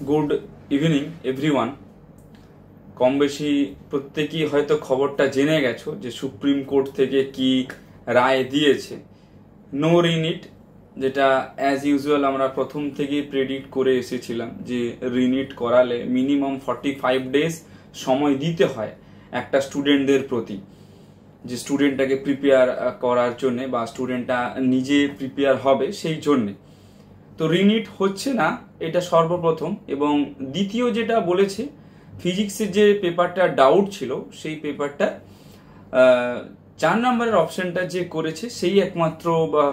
Good evening everyone. কম বেশি প্রত্যেকেই হয়তো খবরটা জেনে গেছো যে সুপ্রিম কোর্ট থেকে কি রায় দিয়েছে। নো রিনিট, যেটা অ্যাজ ইউজুয়াল আমরা প্রথম থেকেই প্রেডিক্ট করে এসেছিলাম যে রিনিট করালে মিনিমাম 45 ডেজ সময় দিতে হয় একটা স্টুডেন্টদের প্রতি, যে স্টুডেন্টটাকে প্রিপেয়ার করার জন্য বা স্টুডেন্টটা নিজে প্রিপেয়ার হবে সেই জন্যে। তো রিনিট হচ্ছে না, এটা সর্বপ্রথম। এবং দ্বিতীয় যেটা বলেছে, ফিজিক্সের যে পেপারটা ডাউট ছিল সেই পেপারটা 4 নম্বরের অপশনটা যে করেছে সেই একমাত্র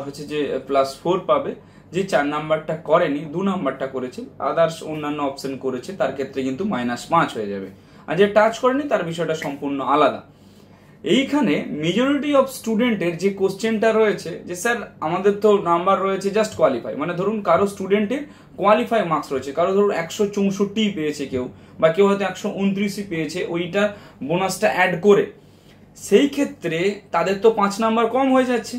হচ্ছে যে +4 পাবে, যে 4 নাম্বারটা করেনি 2 নাম্বারটা করেছে, আদার্স অন্যান্য অপশন করেছে তার ক্ষেত্রে কিন্তু -5 হয়ে যাবে। আর যে টাচ করেনি তার বিষয়টা সম্পূর্ণ আলাদা। এইখানে মেজরিটি অফ স্টুডেন্টের যে কোশ্চেনটা রয়েছে যে স্যার আমাদের তো নাম্বার রয়েছে জাস্ট কোয়ালিফাই, মানে ধরুন কারো স্টুডেন্টের কোয়ালিফাই মার্কস রয়েছে, কারো ধরুন 164 পেয়েছে কেউ, বা কেউ হয়তো 129 পেয়েছে, ওইটা বোনাসটা অ্যাড করে, সেই ক্ষেত্রে তাদের তো 5 নাম্বার কম হয়ে যাচ্ছে।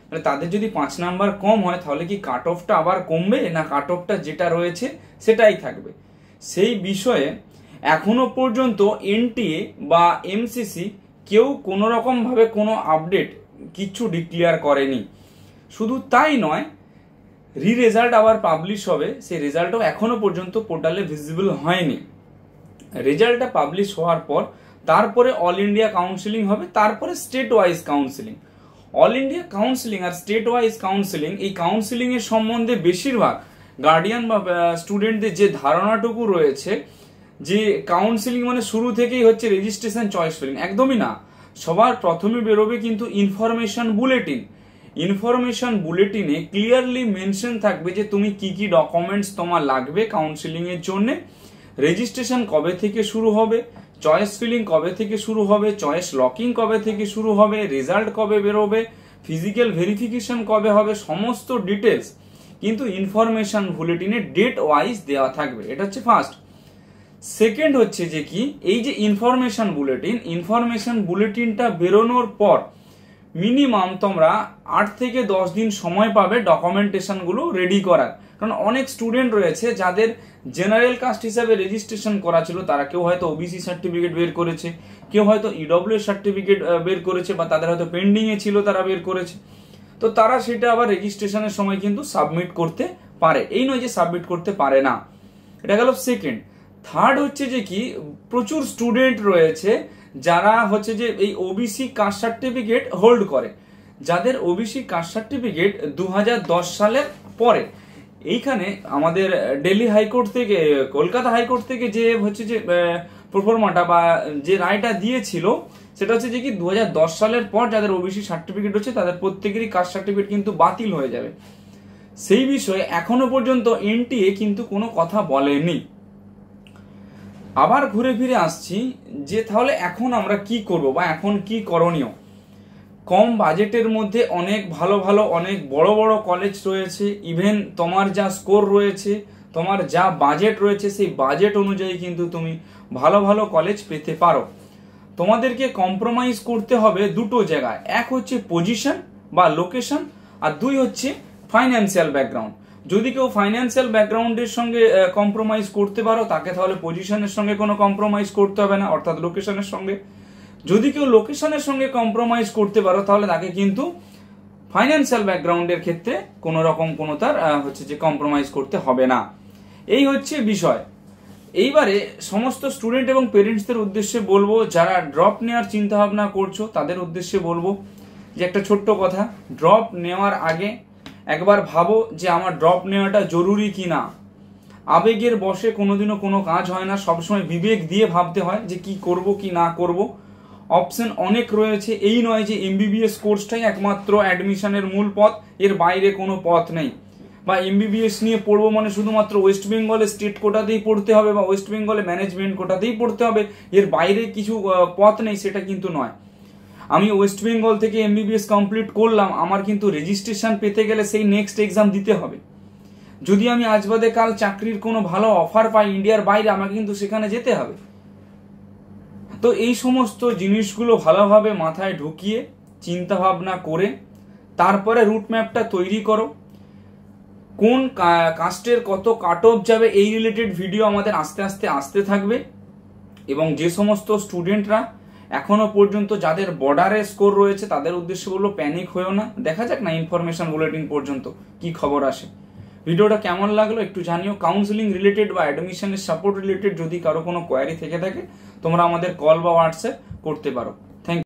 মানে তাদের যদি 5 নাম্বার কম হয় তাহলে কি কাট অফটা আবার কমবে, না কাট অফটা যেটা রয়েছে সেটাই থাকবে? সেই বিষয়ে এখনো পর্যন্ত এনটিএ বা এমসিসি কেউ কোনো রকম ভাবে কোনো আপডেট কিচ্ছু ডিক্লেয়ার করেনি। শুধু তাই নয়, রেজাল্ট আবার পাবলিশ হবে, সেই রেজাল্টও এখনো পর্যন্ত পোর্টালে ভিজিবল হয়নি। রেজাল্টটা পাবলিশ হওয়ার পর তারপরে অল ইন্ডিয়া কাউন্সিলিং হবে, তারপরে state wise counselling. All India counselling আর স্টেট ওয়াইজ কাউন্সিলিং, এই কাউন্সিলিং এর সম্বন্ধে বেশিরভাগ গার্ডিয়ান বা স্টুডেন্টদের যে ধারণাটুকু রয়েছে যে কাউন্সিলিং মানে শুরু থেকেই হচ্ছে রেজিস্ট্রেশন চয়েস ফিলিং, একদমই না। সবার প্রথমে বেরোবে কিন্তু ইনফরমেশন বুলেটিন। ইনফরমেশন বুলেটিনে ক্লিয়ারলি মেনশন থাকবে যে তুমি কি কি ডকুমেন্টস তোমার লাগবে কাউন্সিলিং এর জন্য, রেজিস্ট্রেশন কবে থেকে শুরু হবে, চয়েস ফিলিং কবে থেকে শুরু হবে, চয়েস লকিং কবে থেকে শুরু হবে, রেজাল্ট কবে বেরোবে, ফিজিক্যাল ভেরিফিকেশন কবে হবে, সমস্ত ডিটেলস কিন্তু ইনফরমেশন বুলেটিনে ডেট ওয়াইজ দেওয়া থাকবে। এটা হচ্ছে ফার্স্ট। সেকেন্ড হচ্ছে যে কি, এই যে ইনফরমেশন বুলেটিনটা বেরোনোর পর মিনিমাম তোমরা 8 থেকে 10 দিন সময় পাবে ডকুমেন্টেশন গুলো রেডি করার। কারণ অনেক স্টুডেন্ট রয়েছে যাদের জেনারেল কাস্ট হিসাবে রেজিস্ট্রেশন করা ছিল, তারা কেউ হয়তো ওবিসি সার্টিফিকেট বের করেছে, কেউ হয়তো ইডব্লিউ সার্টিফিকেট বের করেছে, বা তাদের হয়তো পেন্ডিং এ ছিল তারা বের করেছে। তো তারা সেটা আবার রেজিস্ট্রেশনের সময় কিন্তু সাবমিট করতে পারে, এই নয় যে সাবমিট করতে পারে না। এটা গেল সেকেন্ড। থার্ড হচ্ছে যে কি, প্রচুর স্টুডেন্ট রয়েছে যারা হচ্ছে যে এই ওবিসি কাস্ট সার্টিফিকেট হোল্ড করে, যাদের ওবিসি কাস্ট সার্টিফিকেট 2010 সালের পরে। এইখানে আমাদের দিল্লি হাইকোর্ট থেকে, কলকাতা হাইকোর্ট থেকে যে হচ্ছে যে প্রফরমাটা বা যে রায়টা দিয়েছিল সেটা হচ্ছে যে কি 2010 সালের পর যাদের ওবিসি সার্টিফিকেট হচ্ছে তাদের প্রত্যেকেরই কাস্ট সার্টিফিকেট কিন্তু বাতিল হয়ে যাবে। সেই বিষয়ে এখনো পর্যন্ত এনটিএ কিন্তু কোনো কথা বলেনি। আবার ঘুরে ফিরে আসছি যে তাহলে এখন আমরা কি করব বা এখন কি করণীয়। কম বাজেটের মধ্যে অনেক ভালো ভালো অনেক বড় বড় কলেজ রয়েছে, ইভেন তোমার যা স্কোর রয়েছে, তোমার যা বাজেট রয়েছে সেই বাজেট অনুযায়ী কিন্তু তুমি ভালো ভালো কলেজ পেতে পারো। তোমাদেরকে কম্প্রোমাইজ করতে হবে দুটো জায়গায়, এক হচ্ছে পজিশন বা লোকেশন, আর 2 হচ্ছে ফাইন্যান্সিয়াল ব্যাকগ্রাউন্ড। যদি কেউ ফাইন্যান্সিয়াল ব্যাকগ্রাউন্ডের সঙ্গে কম্প্রোমাইজ করতে পারো তাকে তাহলে পজিশনের সঙ্গে কোনো কম্প্রোমাইজ করতে হবে না, অর্থাৎ লোকেশনের সঙ্গে। যদি কেউ লোকেশনের সঙ্গে কম্প্রোমাইজ করতে পারো তাহলে তাকে কিন্তু ফাইন্যান্সিয়াল ব্যাকগ্রাউন্ডের ক্ষেত্রে কোনো রকম কোনো তার হচ্ছে যে কম্প্রোমাইজ করতে হবে না। এই হচ্ছে বিষয়। এইবারে সমস্ত স্টুডেন্ট এবং পেরেন্টসদের উদ্দেশ্যে বলবো, যারা ড্রপ নেওয়ার চিন্তা ভাবনা করছো তাদের উদ্দেশ্যে বলবো যে একটা ছোট্ট কথা, ড্রপ নেওয়ার আগে একবার ভাবো যে আমার ড্রপ নেওয়াটা জরুরি কি না। আবেগের বশে কোনোদিনও কোনো কাজ হয় না, সবসময় বিবেক দিয়ে ভাবতে হয় যে কি করব কি না করব। অপশন অনেক রয়েছে, এই নয় যে এমবিবিএস কোর্সটাই একমাত্র অ্যাডমিশনের মূল পথ, এর বাইরে কোনো পথ নেই। বা এমবিবিএস নিয়ে পড়বো মানে শুধুমাত্র ওয়েস্ট বেঙ্গলে স্টেট কোটাতেই পড়তে হবে বা ওয়েস্ট বেঙ্গলে ম্যানেজমেন্ট কোটাতেই পড়তে হবে, এর বাইরে কিছু পথ নেই, সেটা কিন্তু নয়। আমি ওয়েস্ট বেঙ্গল থেকে এমবিবিএস কমপ্লিট করলাম, আমার কিন্তু রেজিস্ট্রেশন পেতে গেলে সেই নেক্সট এক্সাম দিতে হবে। যদি আমি আজ বাদে কাল চাকরির কোনো ভালো অফার পাই ইন্ডিয়ার বাইরে, আমাকে কিন্তু সেখানে যেতে হবে। তো এই সমস্ত জিনিসগুলো ভালোভাবে মাথায় ঢুকিয়ে চিন্তা ভাবনা করে তারপরে রুট ম্যাপটা তৈরি করো। কোন কাস্টের কত কাট অফ যাবে এই রিলেটেড ভিডিও আমাদের আস্তে আস্তে আসতে থাকবে। এবং যে সমস্ত স্টুডেন্টরা এখনো পর্যন্ত যাদের বর্ডারে স্কোর রয়েছে তাদের উদ্দেশ্যে বলবো প্যানিক হয়েও না, দেখা যাক না ইনফরমেশন বুলেটিন পর্যন্ত কি খবর আসে। ভিডিওটা কেমন লাগলো একটু জানিও। কাউন্সিলিং রিলেটেড বা অ্যাডমিশনের সাপোর্ট রিলেটেড যদি কারো কোনো কোয়ারি থেকে থাকে তোমরা আমাদের কল বা হোয়াটসঅ্যাপ করতে পারো।